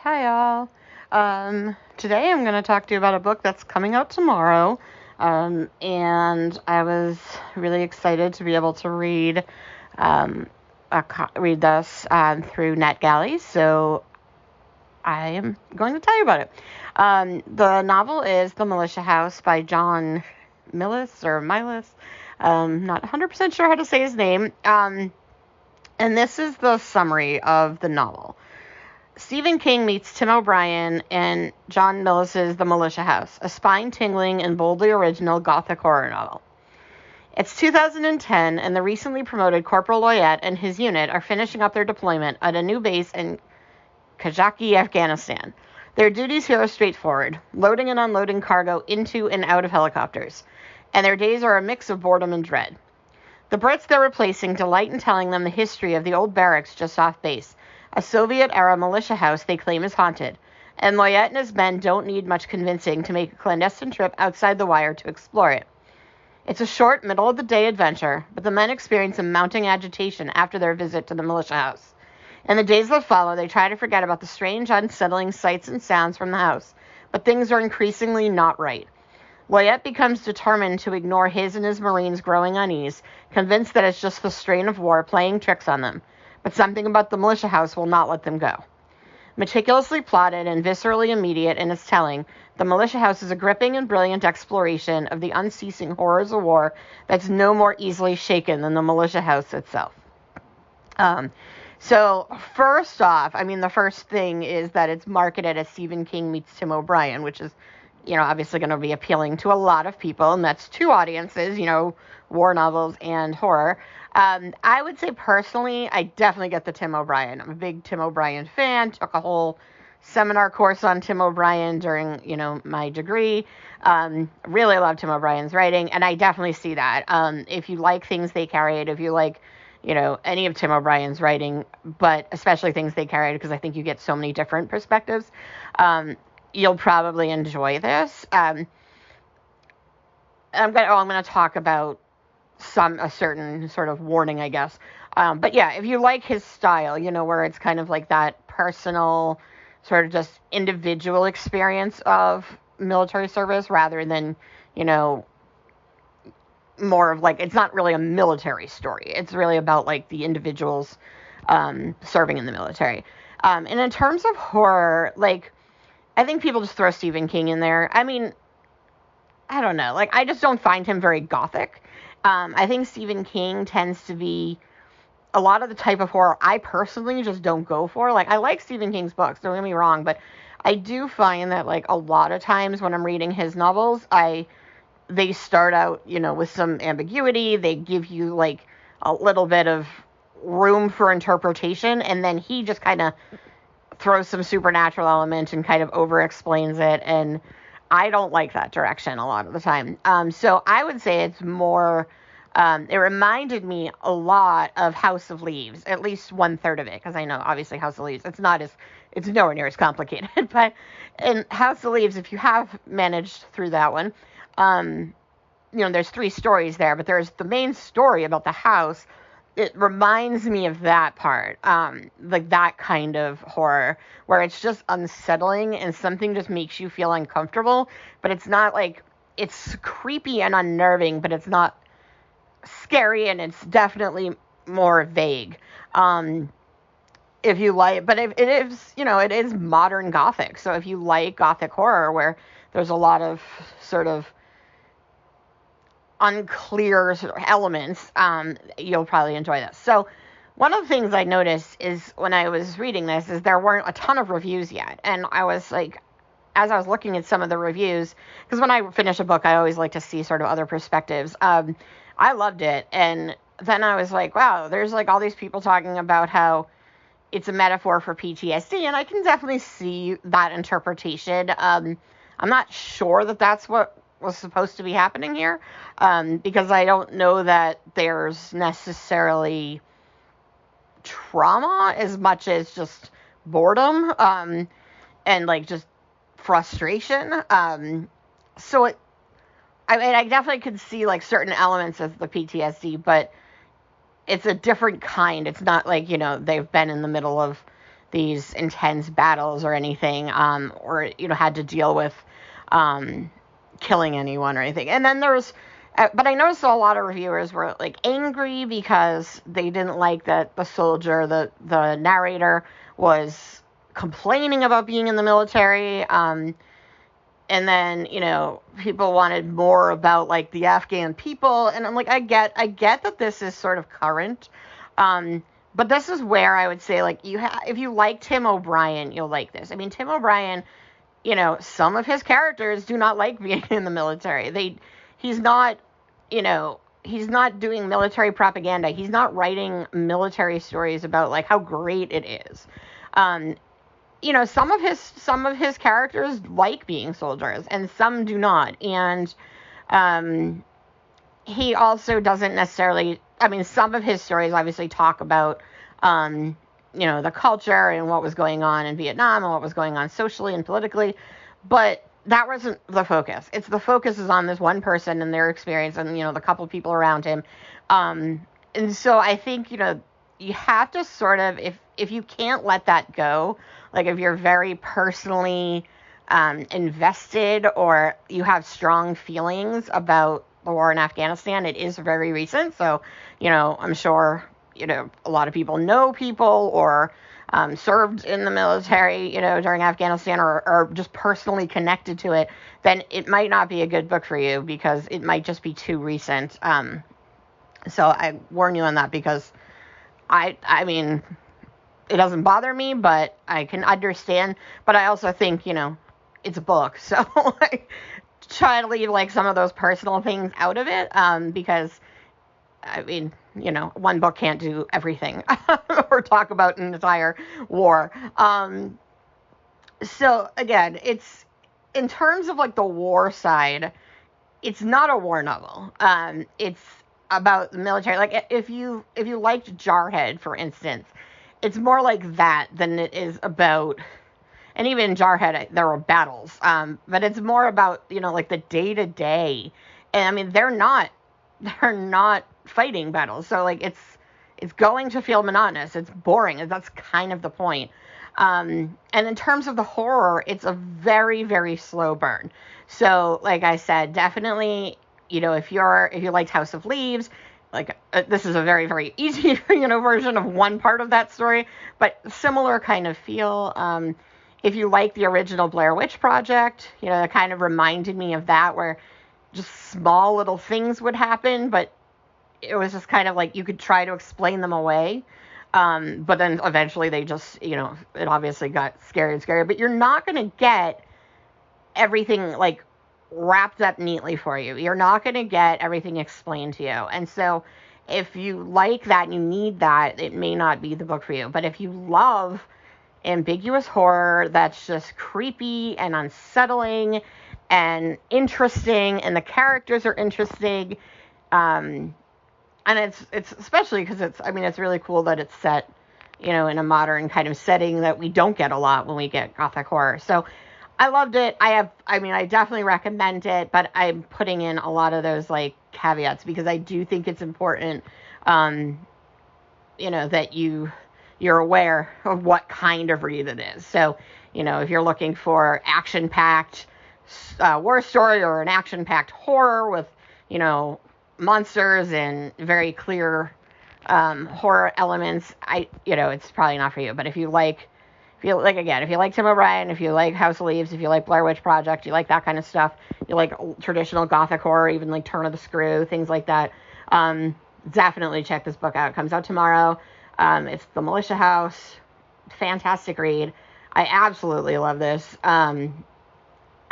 Hi, all. Today I'm going to talk to you about a book that's coming out tomorrow. And I was really excited to be able to read this through NetGalley. So I am going to tell you about it. The novel is The Militia House by John Milas or Milas. Not 100% sure how to say his name. And this is the summary of the novel. Stephen King meets Tim O'Brien in John Milas's The Militia House, a spine-tingling and boldly original Gothic horror novel. It's 2010, and the recently promoted Corporal Loyette and his unit are finishing up their deployment at a new base in Kajaki, Afghanistan. Their duties here are straightforward, loading and unloading cargo into and out of helicopters, and their days are a mix of boredom and dread. The Brits they're replacing delight in telling them the history of the old barracks just off base, a Soviet-era militia house they claim is haunted, and Loyette and his men don't need much convincing to make a clandestine trip outside the wire to explore it. It's a short, middle-of-the-day adventure, but the men experience a mounting agitation after their visit to the militia house. In the days that follow, they try to forget about the strange, unsettling sights and sounds from the house, but things are increasingly not right. Loyette becomes determined to ignore his and his Marines' growing unease, convinced that it's just the strain of war playing tricks on them. But something about the militia house will not let them go. Meticulously plotted and viscerally immediate in its telling, the militia house is a gripping and brilliant exploration of the unceasing horrors of war that's no more easily shaken than the militia house itself. So first off, the first thing is that it's marketed as Stephen King meets Tim O'Brien, which is, obviously going to be appealing to a lot of people, and that's two audiences, war novels and horror. I would say personally, I definitely get the Tim O'Brien. I'm a big Tim O'Brien fan, took a whole seminar course on Tim O'Brien during, my degree. Really love Tim O'Brien's writing, and I definitely see that. If you like things they carried, if you like, any of Tim O'Brien's writing, but especially things they carried, because I think you get so many different perspectives, you'll probably enjoy this. I'm going to talk about a certain sort of warning, I guess. But yeah, if you like his style, where it's kind of like that personal, sort of just individual experience of military service rather than, more of like, it's not really a military story. It's really about like the individuals serving in the military. And in terms of horror, like, I think people just throw Stephen King in there. I don't know. Like, I just don't find him very Gothic. I think Stephen King tends to be a lot of the type of horror I personally just don't go for. Like, I like Stephen King's books, don't get me wrong, but I do find that, like, a lot of times when I'm reading his novels, they start out, with some ambiguity. They give you, like, a little bit of room for interpretation, and then he just kind of throws some supernatural element and kind of over-explains it, and I don't like that direction a lot of the time. So I would say it's more, it reminded me a lot of House of Leaves, at least 1/3 of it, because I know, obviously, House of Leaves, it's nowhere near as complicated, but in House of Leaves, if you have managed through that one, there's 3 stories there, but there's the main story about the house. It reminds me of that part, like that kind of horror, where it's just unsettling and something just makes you feel uncomfortable, but it's not like, it's creepy and unnerving, but it's not scary, and it's definitely more vague. If you like, but if it is, it is modern Gothic, so if you like Gothic horror, where there's a lot of sort of unclear sort of elements, you'll probably enjoy this. So one of the things I noticed is when I was reading this is there weren't a ton of reviews yet. And I was like, as I was looking at some of the reviews, because when I finish a book, I always like to see sort of other perspectives. I loved it. And then I was like, wow, there's like all these people talking about how it's a metaphor for PTSD. And I can definitely see that interpretation. I'm not sure that that's what was supposed to be happening here, because I don't know that there's necessarily trauma as much as just boredom, and like just frustration. So I definitely could see like certain elements of the PTSD, but it's a different kind. It's not like, they've been in the middle of these intense battles or anything, or, had to deal with killing anyone or anything. And then but I noticed a lot of reviewers were like angry because they didn't like that the soldier, the narrator, was complaining about being in the military. And then, people wanted more about like the Afghan people. And I'm like, I get that this is sort of current. But this is where I would say, like, if you like Tim O'Brien, you'll like this. I mean, Tim O'Brien, some of his characters do not like being in the military. He's not doing military propaganda. He's not writing military stories about like how great it is. Some of his characters like being soldiers and some do not. And he also doesn't necessarily, some of his stories obviously talk about, the culture and what was going on in Vietnam and what was going on socially and politically, but that wasn't the focus. The focus is on this one person and their experience and, the couple people around him. And so I think, you have to sort of, if you can't let that go, like if you're very personally invested or you have strong feelings about the war in Afghanistan, it is very recent. So, I'm sure, a lot of people know people or served in the military, during Afghanistan or just personally connected to it, then it might not be a good book for you because it might just be too recent. So I warn you on that because I mean, it doesn't bother me, but I can understand. But I also think, it's a book. So I try to leave like some of those personal things out of it because, one book can't do everything or talk about an entire war. So again, it's in terms of like the war side, it's not a war novel. It's about the military. Like if you liked Jarhead, for instance, it's more like that than it is about, and even in Jarhead, there were battles. But it's more about, like the day to day. And they're not fighting battles. So like it's going to feel monotonous. It's boring. And that's kind of the point. And in terms of the horror, it's a very, very slow burn. So like I said, definitely, if you liked House of Leaves, like this is a very, very easy, version of one part of that story, but similar kind of feel. If you like the original Blair Witch Project, it kind of reminded me of that, where just small little things would happen, but it was just kind of like you could try to explain them away. But then eventually they just, it obviously got scarier and scarier, but you're not going to get everything like wrapped up neatly for you. You're not going to get everything explained to you. And so if you like that and you need that, it may not be the book for you. But if you love ambiguous horror that's just creepy and unsettling and interesting and the characters are interesting, and it's especially because it's really cool that it's set, in a modern kind of setting that we don't get a lot when we get Gothic horror. So I loved it. I definitely recommend it, but I'm putting in a lot of those like caveats because I do think it's important, that you're aware of what kind of read it is. So, if you're looking for action-packed war story or an action-packed horror with, monsters and very clear horror elements, it's probably not for you. But if you like Tim O'Brien, if you like House of Leaves, if you like Blair Witch Project, you like that kind of stuff, you like traditional Gothic horror, even like Turn of the Screw, things like that, definitely check this book out. It comes out tomorrow. It's The Militia House. Fantastic read. I absolutely love this.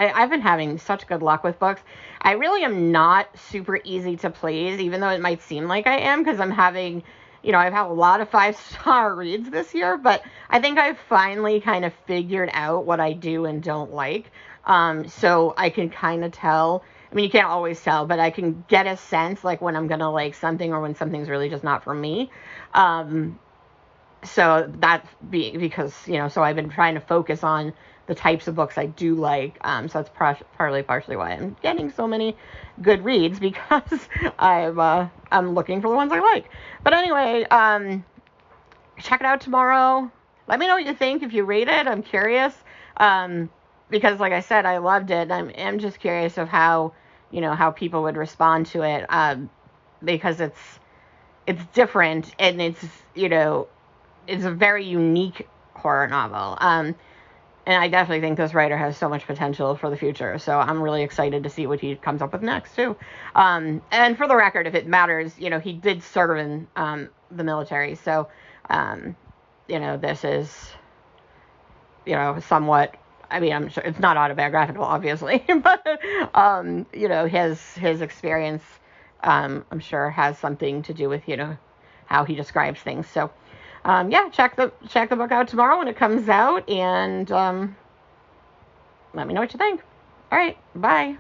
I've been having such good luck with books. I really am not super easy to please, even though it might seem like I am, because I'm having, I've had a lot of 5-star reads this year, but I think I've finally kind of figured out what I do and don't like. So I can kind of tell. You can't always tell, but I can get a sense like when I'm going to like something or when something's really just not for me. So that's because, so I've been trying to focus on the types of books I do like. So that's partially why I'm getting so many good reads, because I'm looking for the ones I like. But anyway, check it out tomorrow. let me know what you think if you read it. I'm curious. Because like I said, I loved it. I'm just curious of how, how people would respond to it. Because it's different, and it's a very unique horror novel. And I definitely think this writer has so much potential for the future. So I'm really excited to see what he comes up with next, too. And for the record, if it matters, he did serve in the military. So, this is, somewhat, I mean, I'm sure it's not autobiographical, obviously. But, his experience, I'm sure, has something to do with, how he describes things. So, check the book out tomorrow when it comes out, and let me know what you think. All right, bye.